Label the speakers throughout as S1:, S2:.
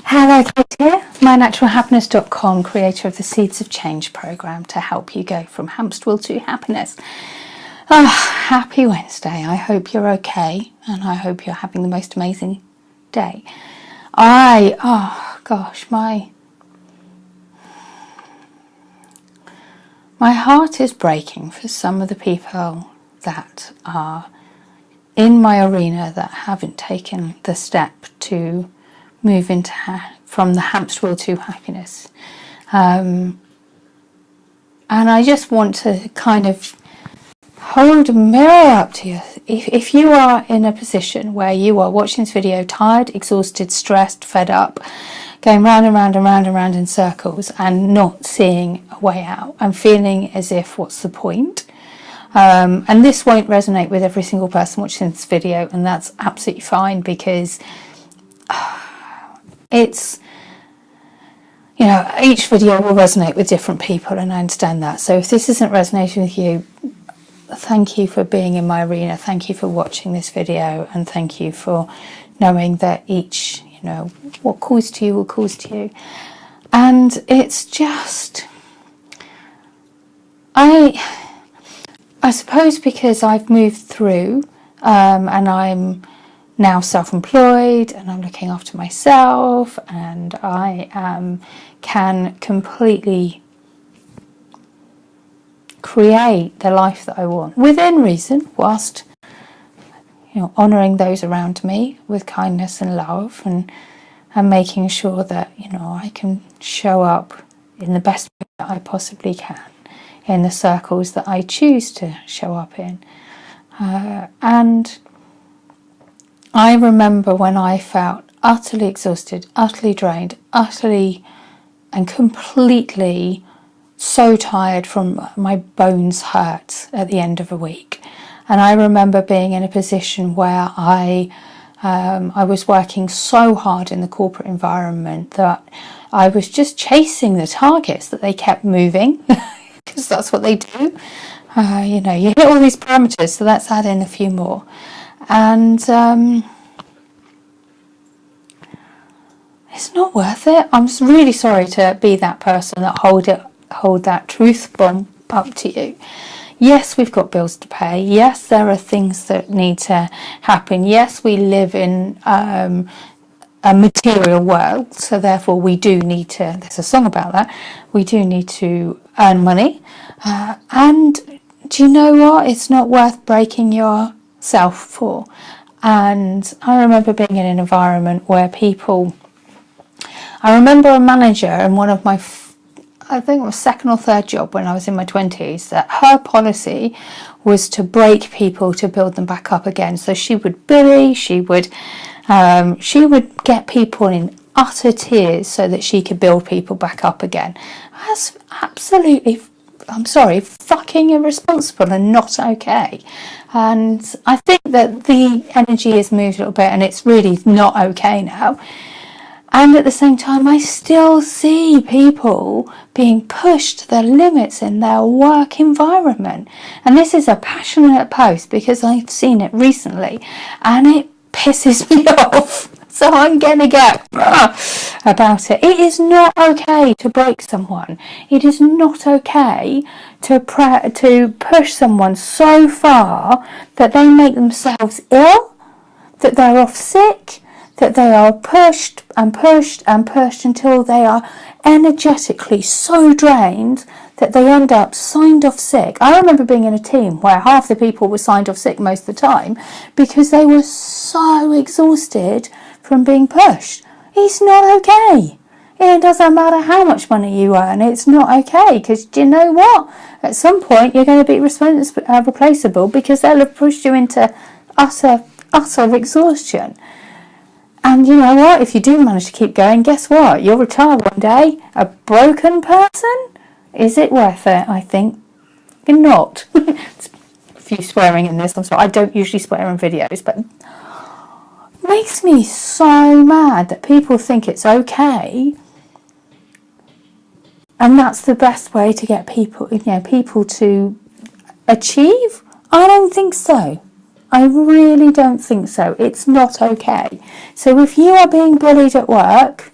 S1: Hello, Kate here, mynaturalhappiness.com, creator of the Seeds of Change program to help you go from hamster wheel to happiness. Happy Wednesday. I hope you're okay and I hope you're having the most amazing day. My heart is breaking for some of the people that are in my arena that haven't taken the step to move into from the hamster wheel to happiness. And I just want to kind of hold a mirror up to you. If you are in a position where you are watching this video tired, exhausted, stressed, fed up, going round and round and round and round in circles and not seeing a way out and feeling as if what's the point? And this won't resonate with every single person watching this video, and that's absolutely fine, because it's, you know, each video will resonate with different people, and I understand that. So if this isn't resonating with you, thank you for being in my arena, thank you for watching this video, and thank you for knowing that each, you know, what calls to you will calls to you. And it's just, I suppose because I've moved through and I'm now self-employed and I'm looking after myself, and I can completely create the life that I want within reason, whilst, you know, honouring those around me with kindness and love, and making sure that, you know, I can show up in the best way that I possibly can in the circles that I choose to show up in. And I remember when I felt utterly exhausted, utterly drained, utterly and completely so tired from my bones hurt at the end of a week. And I remember being in a position where I was working so hard in the corporate environment that I was just chasing the targets that they kept moving, because that's what they do. You know, you hit all these parameters, so let's add in a few more. And it's not worth it. I'm really sorry to be that person that hold that truth bomb up to you. Yes, we've got bills to pay. Yes, there are things that need to happen. Yes, we live in a material world, so therefore we do need to, there's a song about that, we do need to earn money. And do you know what? It's not worth breaking yourself for. And I remember being in an environment where people, I remember a manager in one of my, I think it was second or third job when I was in my 20s, that her policy was to break people to build them back up again. So she would bully, she would get people in utter tears so that she could build people back up again. That's absolutely, I'm sorry, fucking irresponsible and not okay. And I think that the energy has moved a little bit and it's really not okay now. And at the same time, I still see people being pushed to their limits in their work environment. And this is a passionate post because I've seen it recently and it pisses me off. So I'm going to get about it. It is not okay to break someone. It is not okay to push someone so far that they make themselves ill, that they're off sick, that they are pushed and pushed and pushed until they are energetically so drained that they end up signed off sick. I remember being in a team where half the people were signed off sick most of the time because they were so exhausted from being pushed. It's not okay. It doesn't matter how much money you earn, it's not okay, because do you know what? At some point you're going to be replaceable because they'll have pushed you into utter exhaustion. And you know what? If you do manage to keep going, guess what? You'll retire one day a broken person. Is it worth it? I think not. A few swearing in this. I'm sorry. I don't usually swear in videos, but it makes me so mad that people think it's okay. And that's the best way to get people, you know, people to achieve. I don't think so. I really don't think so. It's not okay. So if you are being bullied at work,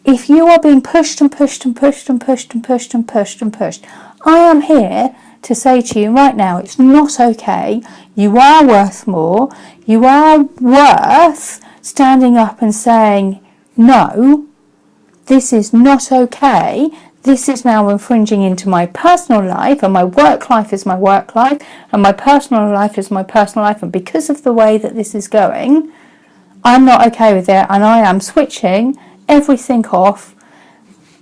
S1: If you are being pushed and pushed and pushed and pushed and pushed and pushed and pushed, I am here to say to you right now, it's not okay. You are worth more. You are worth standing up and saying, no, this is not okay. This is now infringing into my personal life, and my work life is my work life, and my personal life is my personal life. And because of the way that this is going, I'm not okay with it, and I am switching everything off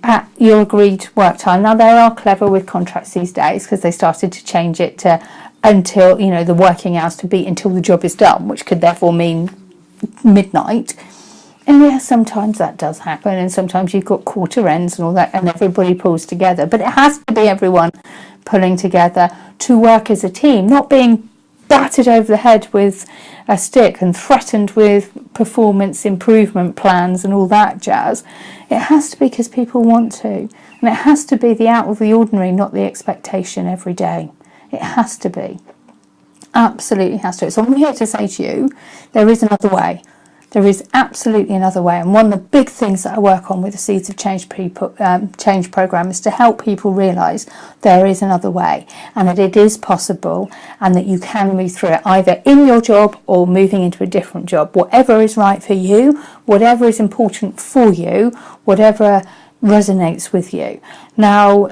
S1: at your agreed work time. Now, they are clever with contracts these days, because they started to change it to until, the working hours to be until the job is done, which could therefore mean midnight. And yes, sometimes that does happen, and sometimes you've got quarter ends and all that, and everybody pulls together. But it has to be everyone pulling together to work as a team, not being battered over the head with a stick and threatened with performance improvement plans and all that jazz. It has to be because people want to, and it has to be the out of the ordinary, not the expectation every day. It has to be. Absolutely has to. So I'm here to say to you, there is another way. There is absolutely another way, and one of the big things that I work on with the Seeds of Change Change program is to help people realise there is another way, and that it is possible, and that you can move through it either in your job or moving into a different job. Whatever is right for you, whatever is important for you, whatever resonates with you. Now,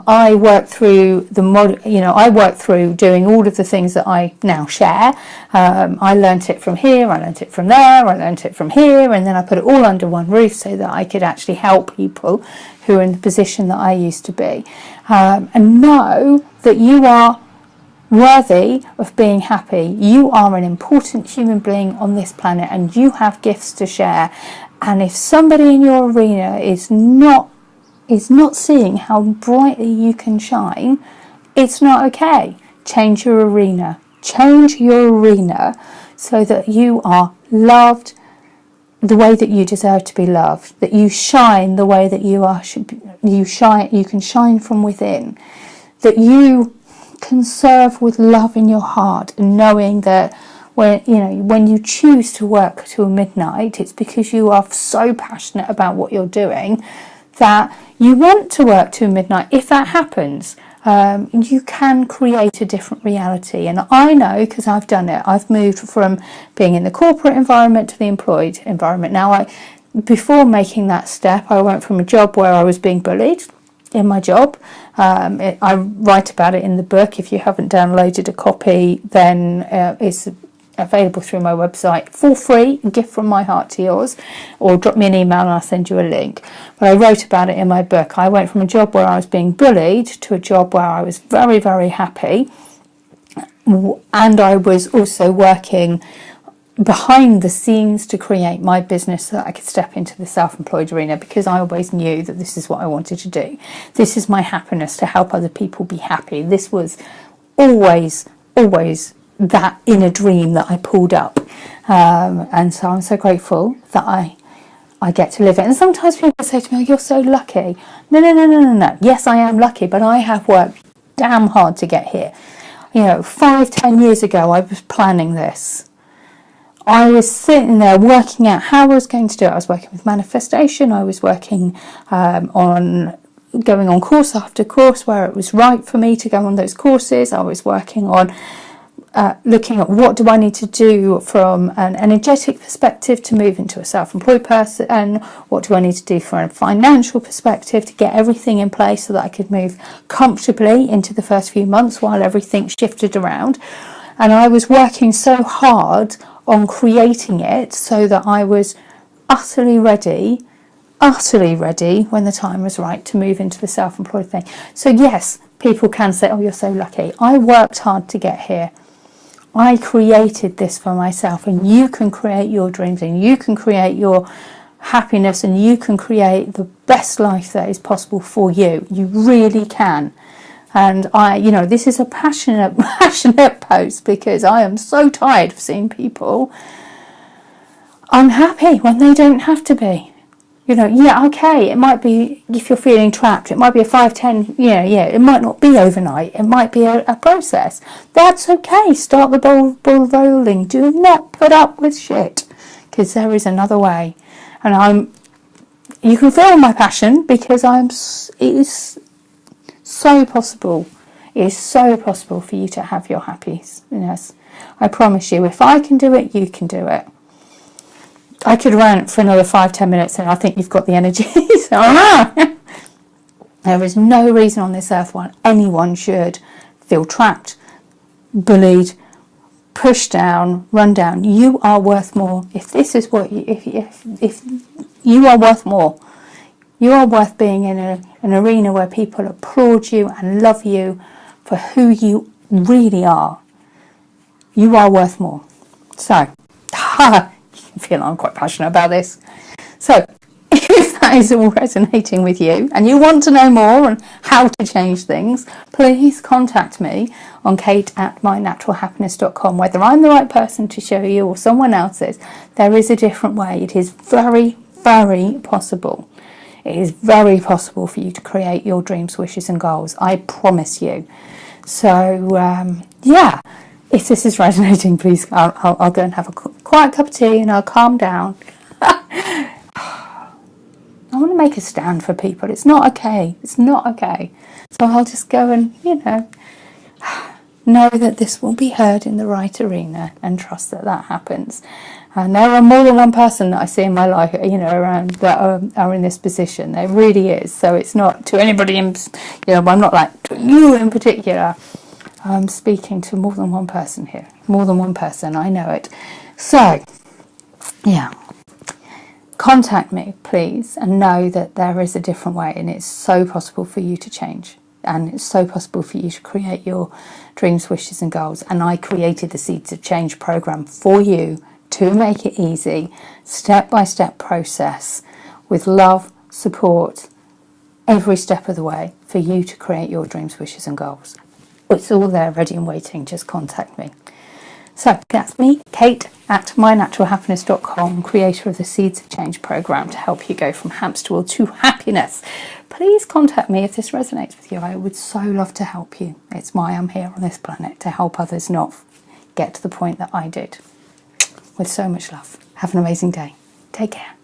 S1: I work through I work through doing all of the things that I now share. I learnt it from here, I learnt it from there, I learnt it from here, and then I put it all under one roof so that I could actually help people who are in the position that I used to be. And know that you are worthy of being happy. You are an important human being on this planet, and you have gifts to share. And if somebody in your arena is not seeing how brightly you can shine, it's not okay. Change your arena. Change your arena so that you are loved the way that you deserve to be loved. That you shine the way that you can shine from within. That you can serve with love in your heart, and knowing that when you choose to work till midnight, it's because you are so passionate about what you're doing that you want to work till midnight. If that happens, you can create a different reality. And I know, because I've done it. I've moved from being in the corporate environment to the employed environment. Now, before making that step, I went from a job where I was being bullied in my job. I write about it in the book. If you haven't downloaded a copy, then it's available through my website for free, a gift from my heart to yours, or drop me an email and I'll send you a link. But I wrote about it in my book. I went from a job where I was being bullied to a job where I was very, very happy, and I was also working behind the scenes to create my business so that I could step into the self-employed arena, because I always knew that this is what I wanted to do. This is my happiness, to help other people be happy. This was always that inner dream that I pulled up, and so I'm so grateful that I get to live it. And sometimes people say to me, oh, you're so lucky. No. Yes, I am lucky, but I have worked damn hard to get here. 5-10 years ago I was planning this. I was sitting there working out how I was going to do it. I was working with manifestation. I was working on going on course after course where it was right for me to go on those courses. I was working on looking at what do I need to do from an energetic perspective to move into a self-employed person, and what do I need to do from a financial perspective to get everything in place so that I could move comfortably into the first few months while everything shifted around. And I was working so hard on creating it so that I was utterly ready when the time was right to move into the self-employed thing. So yes, people can say, oh, you're so lucky. I worked hard to get here. I created this for myself, and you can create your dreams, and you can create your happiness, and you can create the best life that is possible for you. You really can. And this is a passionate post, because I am so tired of seeing people unhappy when they don't have to be. Okay, it might be, if you're feeling trapped, it might be a 5-10, it might not be overnight, it might be a process. That's okay, start the ball rolling. Do not put up with shit, because there is another way. And you can feel my passion, because it is so possible. It is so possible for you to have your happiness. I promise you, if I can do it, you can do it. I could rant for another 5-10 minutes and I think you've got the energy. So, there is no reason on this earth why anyone should feel trapped, bullied, pushed down, run down. You are worth more. If this is what if you are worth more, you are worth being in an arena where people applaud you and love you for who you really are. You are worth more. So, you can feel I'm quite passionate about this. So, if that is all resonating with you and you want to know more on how to change things, please contact me on kate@mynaturalhappiness.com. Whether I'm the right person to show you or someone else is, there is a different way. It is very, very possible. It is very possible for you to create your dreams, wishes and goals. I promise you. So, yeah, if this is resonating, please, I'll go and have a quiet cup of tea and I'll calm down. I want to make a stand for people. It's not okay. It's not okay. So I'll just go and, know that this will be heard in the right arena and trust that that happens. And there are more than one person that I see in my life, around that are in this position. There really is. So it's not to anybody in, I'm not like to you in particular. I'm speaking to more than one person here. More than one person. I know it. So, yeah. Contact me, please, and know that there is a different way, and it's so possible for you to change, and it's so possible for you to create your dreams, wishes and goals. And I created the Seeds of Change program for you to make it easy, step-by-step process with love, support, every step of the way for you to create your dreams, wishes and goals. It's all there ready and waiting. Just contact me. So that's me, kate@mynaturalhappiness.com, creator of the Seeds of Change program to help you go from hamster wheel to happiness. Please contact me if this resonates with you. I would so love to help you. It's why I'm here on this planet, to help others not get to the point that I did. With so much love. Have an amazing day. Take care.